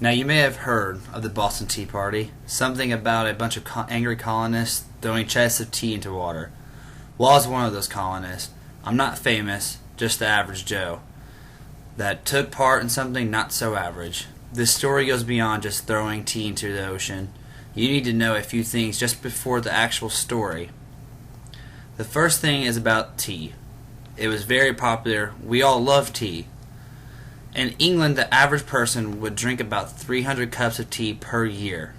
Now, you may have heard of the Boston Tea Party, something about a bunch of angry colonists throwing chests of tea into water. Well, I was one of those colonists. I'm not famous, just the average Joe, that took part in something not so average. This story goes beyond just throwing tea into the ocean. You need to know a few things just before the actual story. The first thing is about tea. It was very popular. We all love tea. In England, the average person would drink about 300 cups of tea per year.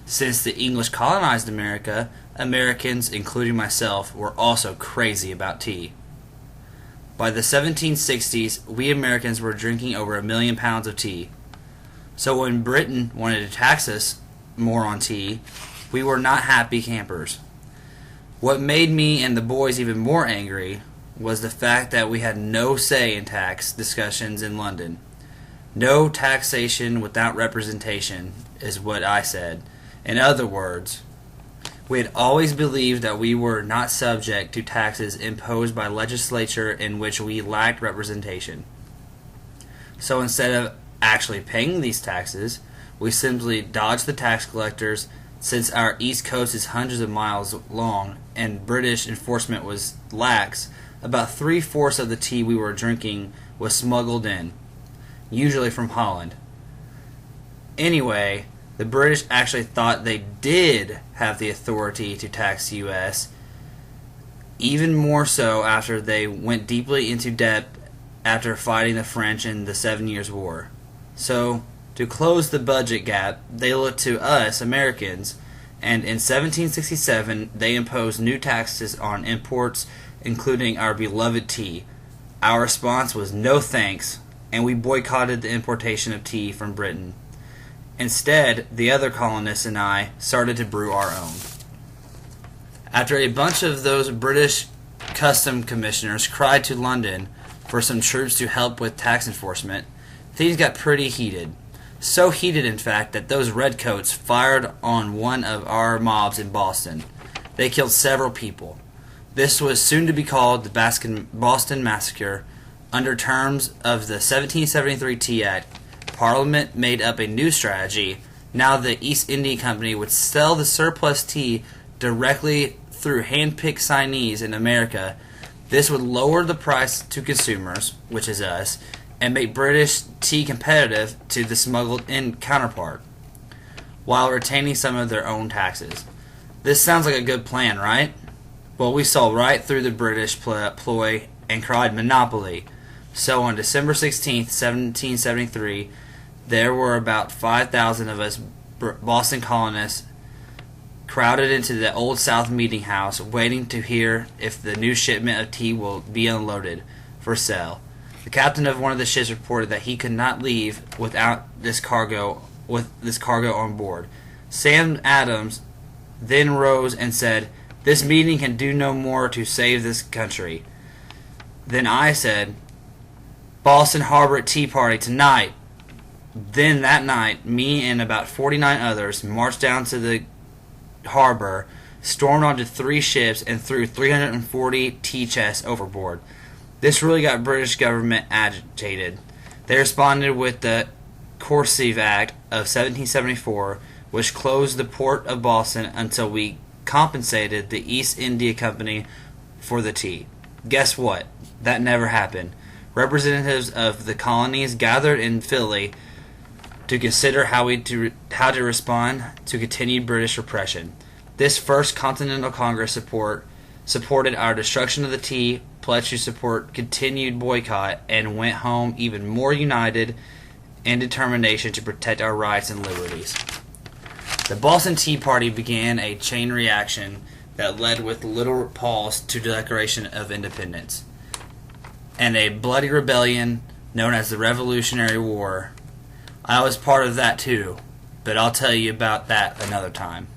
Since the English colonized America, Americans, including myself, were also crazy about tea. By the 1760s, we Americans were drinking over 1 million pounds of tea. So when Britain wanted to tax us more on tea, we were not happy campers. What made me and the boys even more angry was the fact that we had no say in tax discussions in London. No taxation without representation is what I said. In other words, we had always believed that we were not subject to taxes imposed by legislature in which we lacked representation. So instead of actually paying these taxes, we simply dodged the tax collectors. Since our East Coast is hundreds of miles long and British enforcement was lax, about 3/4 of the tea we were drinking was smuggled in, usually from Holland. Anyway, the British actually thought they did have the authority to tax the U.S., even more so after they went deeply into debt after fighting the French in the 7 Years' War. So, to close the budget gap, they looked to us, Americans, and in 1767 they imposed new taxes on imports, including our beloved tea. Our response was no thanks, and we boycotted the importation of tea from Britain. Instead, the other colonists and I started to brew our own. After a bunch of those British custom commissioners cried to London for some troops to help with tax enforcement, things got pretty heated. So heated, in fact, that those redcoats fired on one of our mobs in Boston. They killed several people. This was soon to be called the Boston Massacre. Under terms of the 1773 Tea Act, Parliament made up a new strategy. Now the East India Company would sell the surplus tea directly through hand-picked signees in America. This would lower the price to consumers, which is us, and make British tea competitive to the smuggled-in counterpart, while retaining some of their own taxes. This sounds like a good plan, right? Well, we saw right through the British ploy and cried monopoly. So on December 16th, 1773, there were about 5,000 of us Boston colonists crowded into the Old South Meeting House, waiting to hear if the new shipment of tea will be unloaded for sale. The captain of one of the ships reported that he could not leave without this cargo on board. Sam Adams then rose and said, "This meeting can do no more to save this country." Then I said, "Boston Harbor Tea Party tonight." Then that night, me and about 49 others marched down to the harbor, stormed onto 3 ships, and threw 340 tea chests overboard. This really got British government agitated. They responded with the Corsive Act of 1774, which closed the port of Boston until we compensated the East India Company for the tea. Guess what? That never happened. Representatives of the colonies gathered in Philly to consider how to respond to continued British repression. This first Continental Congress supported our destruction of the tea, pledged to support continued boycott, and went home even more united in determination to protect our rights and liberties. The Boston Tea Party began a chain reaction that led with little pause to the Declaration of Independence and a bloody rebellion known as the Revolutionary War. I was part of that too, but I'll tell you about that another time.